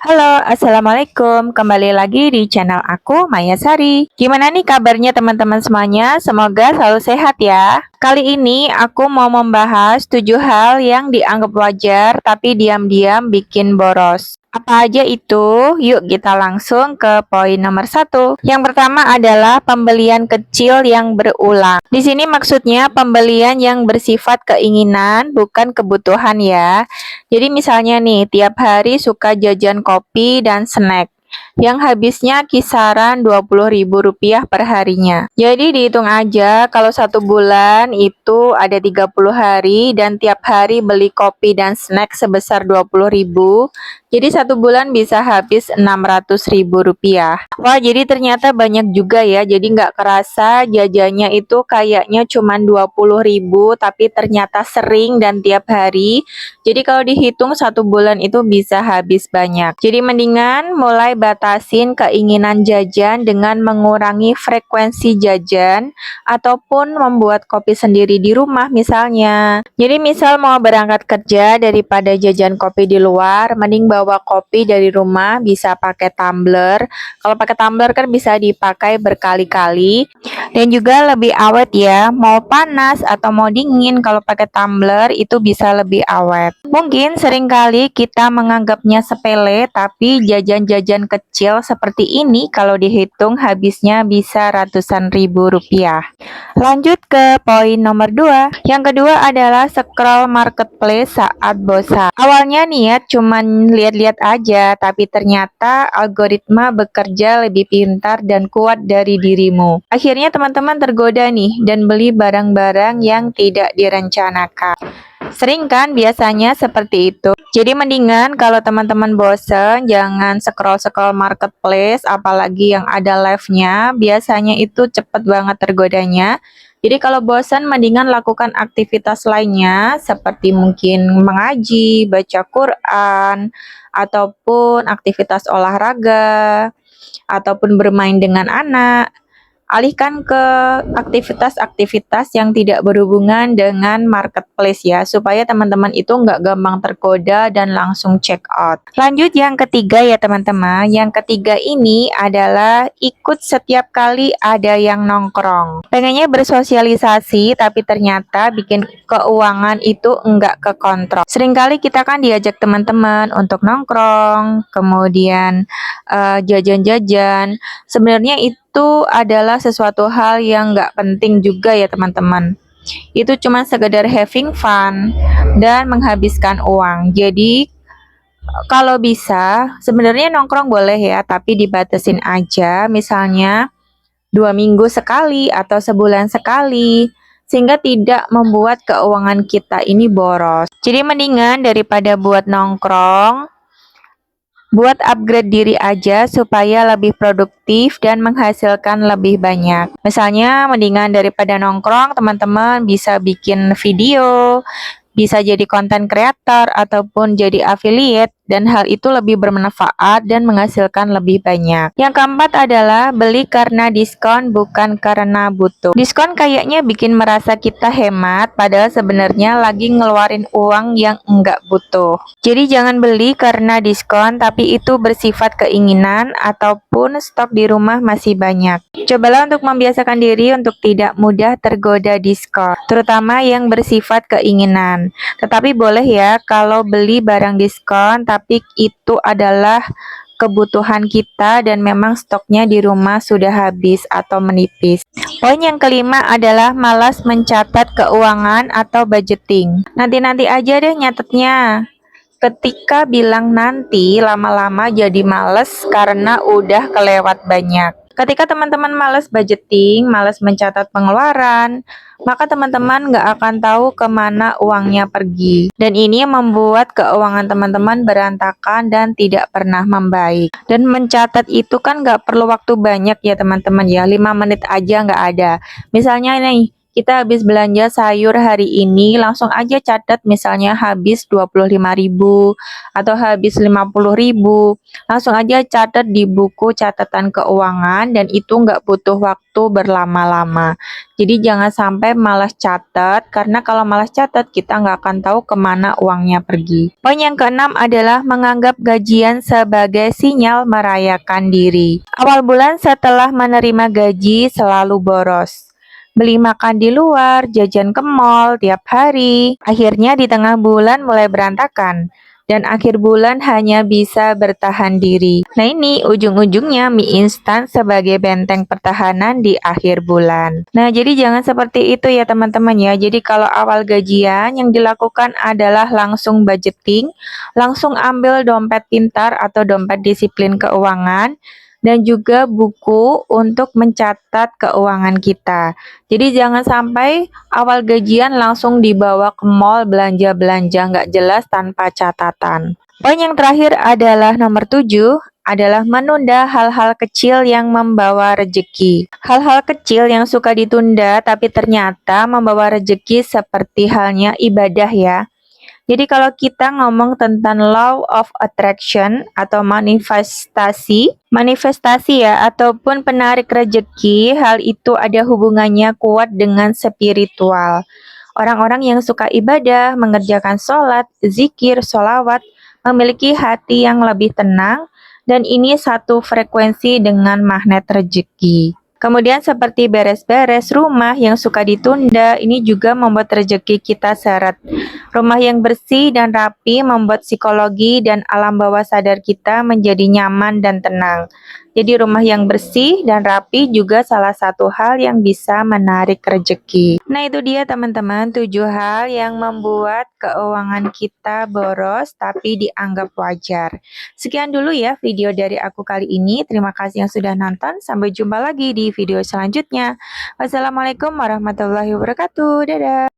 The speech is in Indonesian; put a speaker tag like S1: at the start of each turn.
S1: Halo, Assalamualaikum. Kembali lagi di channel aku, Maya Sari. Gimana nih kabarnya teman-teman semuanya? Semoga selalu sehat ya. Kali ini aku mau membahas 7 hal yang dianggap wajar tapi diam-diam bikin boros. Apa aja itu? Yuk kita langsung ke poin nomor 1. Yang pertama adalah pembelian kecil yang berulang. Di sini maksudnya pembelian yang bersifat keinginan, bukan kebutuhan ya. Jadi misalnya nih, tiap hari suka jajan kopi dan snack yang habisnya kisaran Rp20.000 per harinya. Jadi dihitung aja kalau 1 bulan itu ada 30 hari dan tiap hari beli kopi dan snack sebesar 20.000. Jadi 1 bulan bisa habis Rp600.000. Wah, jadi ternyata banyak juga ya. Jadi nggak kerasa jajannya itu kayaknya cuma 20.000 tapi ternyata sering dan tiap hari. Jadi kalau dihitung 1 bulan itu bisa habis banyak. Jadi mendingan mulai batasin keinginan jajan dengan mengurangi frekuensi jajan ataupun membuat kopi sendiri di rumah misalnya. Jadi misal mau berangkat kerja daripada jajan kopi di luar, mending bawa kopi dari rumah, bisa pakai tumbler. Kalau pakai tumbler kan bisa dipakai berkali-kali dan juga lebih awet ya. Mau panas atau mau dingin, kalau pakai tumbler itu bisa lebih awet. Mungkin seringkali kita menganggapnya sepele, tapi jajan-jajan kecil seperti ini kalau dihitung habisnya bisa ratusan ribu rupiah. Lanjut ke poin nomor 2. Yang kedua adalah scroll marketplace saat bosan. Awalnya niat cuman lihat-lihat aja, tapi ternyata algoritma bekerja lebih pintar dan kuat dari dirimu. Akhirnya teman-teman tergoda nih dan beli barang-barang yang tidak direncanakan. Sering kan biasanya seperti itu. Jadi mendingan kalau teman-teman bosen jangan scroll-scroll marketplace apalagi yang ada live-nya. Biasanya itu cepet banget tergodanya. Jadi kalau bosan mendingan lakukan aktivitas lainnya seperti mungkin mengaji, baca Quran, ataupun aktivitas olahraga, ataupun bermain dengan anak. Alihkan ke aktivitas-aktivitas yang tidak berhubungan dengan marketplace ya, supaya teman-teman itu nggak gampang tergoda dan langsung check out. Lanjut yang ketiga ya teman-teman. Yang ketiga ini adalah ikut setiap kali ada yang nongkrong. Pengennya bersosialisasi tapi ternyata bikin keuangan itu enggak kekontrol. Seringkali kita kan diajak teman-teman untuk nongkrong, kemudian jajan-jajan. Sebenarnya itu adalah sesuatu hal yang nggak penting juga ya teman-teman. Itu cuma sekedar having fun dan menghabiskan uang. Jadi kalau bisa sebenarnya nongkrong boleh ya, tapi dibatasin aja. Misalnya 2 minggu sekali atau sebulan sekali, sehingga tidak membuat keuangan kita ini boros. Jadi mendingan daripada buat nongkrong, buat upgrade diri aja supaya lebih produktif dan menghasilkan lebih banyak. Misalnya mendingan daripada nongkrong, teman-teman bisa bikin video, bisa jadi konten kreator ataupun jadi affiliate, dan hal itu lebih bermanfaat dan menghasilkan lebih banyak. Yang keempat adalah beli karena diskon bukan karena butuh. Diskon kayaknya bikin merasa kita hemat padahal sebenarnya lagi ngeluarin uang yang enggak butuh. Jadi jangan beli karena diskon tapi itu bersifat keinginan ataupun stok di rumah masih banyak. Cobalah untuk membiasakan diri untuk tidak mudah tergoda diskon, terutama yang bersifat keinginan. Tetapi boleh ya kalau beli barang diskon tapi itu adalah kebutuhan kita dan memang stoknya di rumah sudah habis atau menipis. Poin yang kelima adalah malas mencatat keuangan atau budgeting. Nanti-nanti aja deh nyatetnya. Ketika bilang nanti, lama-lama jadi males karena udah kelewat banyak. Ketika teman-teman males budgeting, males mencatat pengeluaran, maka teman-teman nggak akan tahu kemana uangnya pergi. Dan ini membuat keuangan teman-teman berantakan dan tidak pernah membaik. Dan mencatat itu kan nggak perlu waktu banyak ya teman-teman ya, 5 menit aja nggak ada. Misalnya nih, kita habis belanja sayur hari ini, langsung aja catat misalnya habis 25.000 atau habis 50.000. Langsung aja catat di buku catatan keuangan dan itu nggak butuh waktu berlama-lama. Jadi jangan sampai malas catat, karena kalau malas catat kita nggak akan tahu kemana uangnya pergi. Poin yang keenam adalah menganggap gajian sebagai sinyal merayakan diri. Awal bulan setelah menerima gaji selalu boros. Beli makan di luar, jajan ke mall tiap hari. Akhirnya di tengah bulan mulai berantakan. Dan akhir bulan hanya bisa bertahan diri. Nah ini ujung-ujungnya mie instan sebagai benteng pertahanan di akhir bulan. Nah jadi jangan seperti itu ya teman-teman ya. Jadi kalau awal gajian yang dilakukan adalah langsung budgeting, langsung ambil dompet pintar atau dompet disiplin keuangan, dan juga buku untuk mencatat keuangan kita. Jadi jangan sampai awal gajian langsung dibawa ke mall belanja-belanja nggak jelas tanpa catatan. Poin yang terakhir adalah nomor 7, adalah menunda hal-hal kecil yang membawa rejeki. Hal-hal kecil yang suka ditunda tapi ternyata membawa rejeki seperti halnya ibadah ya. Jadi kalau kita ngomong tentang law of attraction atau manifestasi ya, ataupun penarik rezeki, hal itu ada hubungannya kuat dengan spiritual. Orang-orang yang suka ibadah, mengerjakan sholat, zikir, sholawat, memiliki hati yang lebih tenang, dan ini satu frekuensi dengan magnet rezeki. Kemudian seperti beres-beres rumah yang suka ditunda, ini juga membuat rezeki kita seret. Rumah yang bersih dan rapi membuat psikologi dan alam bawah sadar kita menjadi nyaman dan tenang. Jadi rumah yang bersih dan rapi juga salah satu hal yang bisa menarik rezeki. Nah itu dia teman-teman 7 hal yang membuat keuangan kita boros tapi dianggap wajar. Sekian dulu ya video dari aku kali ini. Terima kasih yang sudah nonton. Sampai jumpa lagi di video selanjutnya. Wassalamualaikum warahmatullahi wabarakatuh. Dadah.